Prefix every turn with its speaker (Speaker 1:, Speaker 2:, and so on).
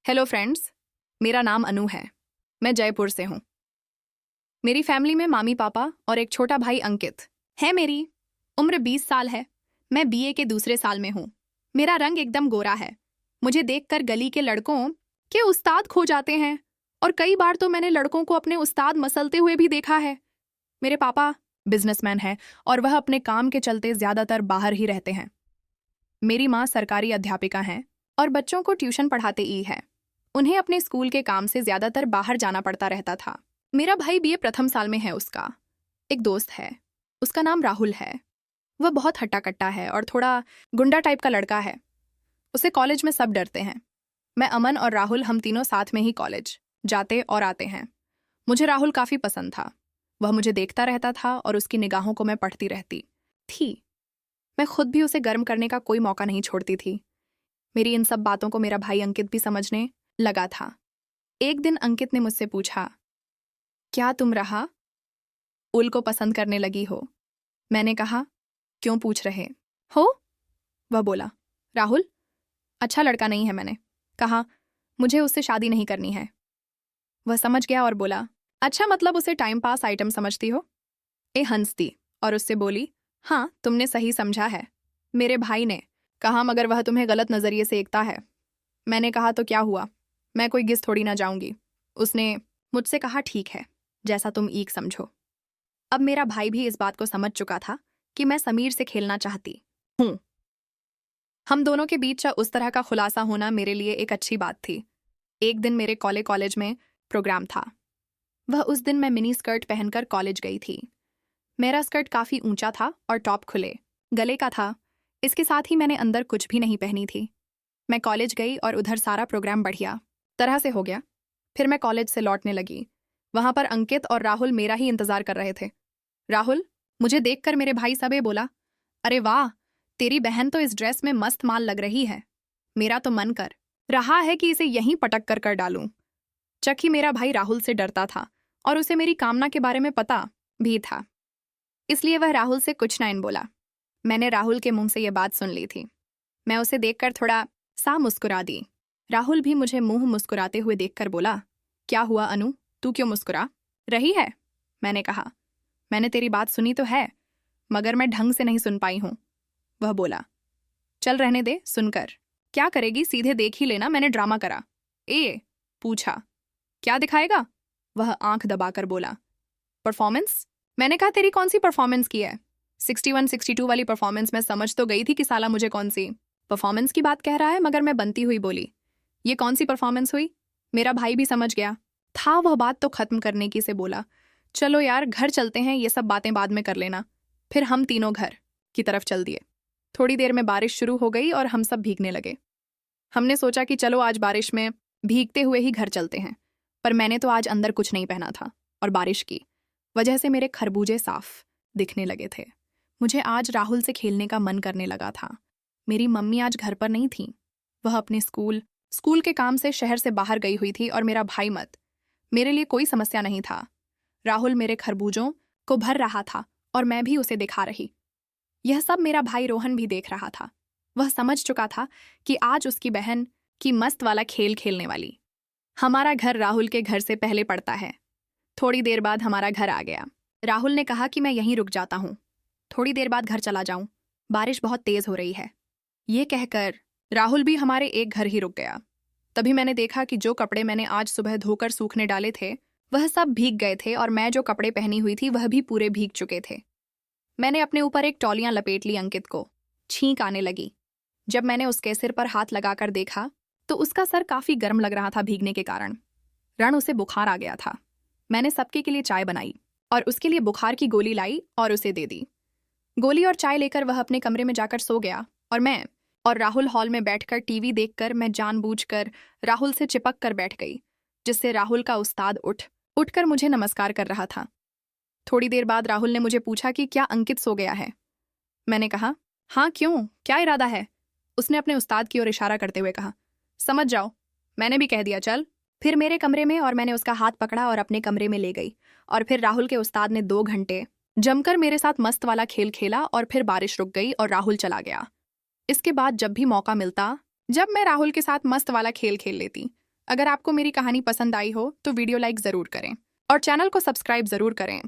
Speaker 1: Hello friends, मेरा नाम अनु है। मैं जयपुर से हूँ। मेरी फैमिली में मामी पापा और एक छोटा भाई अंकित है। मेरी उम्र 20 साल है। मैं बीए के दूसरे साल में हूँ। मेरा रंग एकदम गोरा है। मुझे देखकर गली के लड़कों के उस्ताद खो जाते हैं और कई बार तो मैंने लड़कों को अपने उस्ताद मसलते हुए भी देखा है। मेरे पापा बिजनेसमैन है और वह अपने काम के चलते ज्यादातर बाहर ही रहते हैं। मेरी माँ सरकारी अध्यापिका हैं और बच्चों को ट्यूशन पढ़ाते ही है। उन्हें अपने स्कूल के काम से ज्यादातर बाहर जाना पड़ता रहता था। मेरा भाई बीए प्रथम साल में है। उसका एक दोस्त है, उसका नाम राहुल है। वह बहुत हट्टा कट्टा है और थोड़ा गुंडा टाइप का लड़का है। उसे कॉलेज में सब डरते हैं। मैं, अमन और राहुल हम तीनों साथ में ही कॉलेज जाते और आते हैं। मुझे राहुल काफी पसंद था। वह मुझे देखता रहता था और उसकी निगाहों को मैं पढ़ती रहती थी। मैं खुद भी उसे गर्म करने का कोई मौका नहीं छोड़ती थी। मेरी इन सब बातों को मेरा भाई अंकित भी समझने लगा था। एक दिन अंकित ने मुझसे पूछा, क्या तुम राहा उल को पसंद करने लगी हो? मैंने कहा, क्यों पूछ रहे हो? वह बोला, राहुल अच्छा लड़का नहीं है। मैंने कहा, मुझे उससे शादी नहीं करनी है। वह समझ गया और बोला, अच्छा मतलब उसे टाइम पास आइटम समझती हो? हंस दी और उससे बोली, हाँ तुमने सही समझा है। मेरे भाई ने कहा, मगर वह तुम्हें गलत नजरिए से देखता है। मैंने कहा, तो क्या हुआ, मैं कोई गिस थोड़ी ना जाऊंगी। उसने मुझसे कहा, ठीक है जैसा तुम ईक समझो। अब मेरा भाई भी इस बात को समझ चुका था कि मैं समीर से खेलना चाहती हूँ। हम दोनों के बीच उस तरह का खुलासा होना मेरे लिए एक अच्छी बात थी। एक दिन मेरे कॉलेज में प्रोग्राम था। वह उस दिन मैं मिनी स्कर्ट पहनकर कॉलेज गई थी। मेरा स्कर्ट काफी ऊंचा था और टॉप खुले गले का था। इसके साथ ही मैंने अंदर कुछ भी नहीं पहनी थी। मैं कॉलेज गई और उधर सारा प्रोग्राम बढ़िया तरह से हो गया। फिर मैं कॉलेज से लौटने लगी। वहां पर अंकित और राहुल मेरा ही इंतजार कर रहे थे। राहुल मुझे देखकर मेरे भाई सबे बोला, अरे वाह तेरी बहन तो इस ड्रेस में मस्त माल लग रही है। मेरा तो मन कर रहा है कि इसे यहीं पटक कर डालूं। चकी मेरा भाई राहुल से डरता था और उसे मेरी कामना के बारे में पता भी था, इसलिए वह राहुल से कुछ ना बोला। मैंने राहुल के मुंह से यह बात सुन ली थी। मैं उसे देखकर थोड़ा सा मुस्कुरा दी। राहुल भी मुझे मुंह मुस्कुराते हुए देखकर बोला, क्या हुआ अनु, तू क्यों मुस्कुरा रही है? मैंने कहा, मैंने तेरी बात सुनी तो है मगर मैं ढंग से नहीं सुन पाई हूं। वह बोला, चल रहने दे, सुनकर क्या करेगी, सीधे देख ही लेना मैंने ड्रामा करा। पूछा, क्या दिखाएगा? वह आंख दबाकर बोला, परफॉर्मेंस। मैंने कहा, तेरी कौन सी परफॉर्मेंस की है? 61 62 वाली परफॉर्मेंस। में समझ तो गई थी कि साला मुझे कौन सी परफॉर्मेंस की बात कह रहा है, मगर मैं बनती हुई बोली, ये कौन सी परफॉर्मेंस हुई? मेरा भाई भी समझ गया था। वह बात तो खत्म करने की से बोला, चलो यार घर चलते हैं, ये सब बातें बाद में कर लेना। फिर हम तीनों घर की तरफ चल दिए। थोड़ी देर में बारिश शुरू हो गई और हम सब भीगने लगे। हमने सोचा कि चलो आज बारिश में भीगते हुए ही घर चलते हैं, पर मैंने तो आज अंदर कुछ नहीं पहना था और बारिश की वजह से मेरे खरबूजे साफ दिखने लगे थे। मुझे आज राहुल से खेलने का मन करने लगा था। मेरी मम्मी आज घर पर नहीं थी। वह अपने स्कूल के काम से शहर से बाहर गई हुई थी और मेरा भाई मत। मेरे लिए कोई समस्या नहीं था। राहुल मेरे खरबूजों को भर रहा था और मैं भी उसे दिखा रही। यह सब मेरा भाई रोहन भी देख रहा था। वह समझ चुका था कि आज उसकी बहन की मस्त वाला खेल खेलने वाली। हमारा घर राहुल के घर से पहले पड़ता है। थोड़ी देर बाद हमारा घर आ गया। राहुल ने कहा कि मैं यहीं रुक जाता हूँ, थोड़ी देर बाद घर चला जाऊं, बारिश बहुत तेज हो रही है। ये कहकर राहुल भी हमारे एक घर ही रुक गया। तभी मैंने देखा कि जो कपड़े मैंने आज सुबह धोकर सूखने डाले थे वह सब भीग गए थे और मैं जो कपड़े पहनी हुई थी वह भी पूरे भीग चुके थे। मैंने अपने ऊपर एक तौलियां लपेट ली। अंकित को छींक आने लगी। जब मैंने उसके सिर पर हाथ लगाकर देखा तो उसका सर काफी गर्म लग रहा था भीगने के कारण। उसे बुखार आ गया था। मैंने सबके के लिए चाय बनाई और उसके लिए बुखार की गोली लाई और उसे दे दी। गोली और चाय लेकर वह अपने कमरे में जाकर सो गया और मैं और राहुल हॉल में बैठकर टीवी देखकर मैं जानबूझकर राहुल से चिपक कर बैठ गई, जिससे राहुल का उस्ताद उठकर मुझे नमस्कार कर रहा था। थोड़ी देर बाद राहुल ने मुझे पूछा कि क्या अंकित सो गया है? मैंने कहा, हाँ क्यों, क्या इरादा है? उसने अपने उस्ताद की ओर इशारा करते हुए कहा, समझ जाओ। मैंने भी कह दिया चल। फिर मेरे कमरे में और मैंने उसका हाथ पकड़ा और अपने कमरे में ले गई और फिर राहुल के उस्ताद ने 2 घंटे जमकर मेरे साथ मस्त वाला खेल खेला और फिर बारिश रुक गई और राहुल चला गया। इसके बाद जब भी मौका मिलता, जब मैं राहुल के साथ मस्त वाला खेल खेल लेती, अगर आपको मेरी कहानी पसंद आई हो तो वीडियो लाइक ज़रूर करें और चैनल को सब्सक्राइब ज़रूर करें।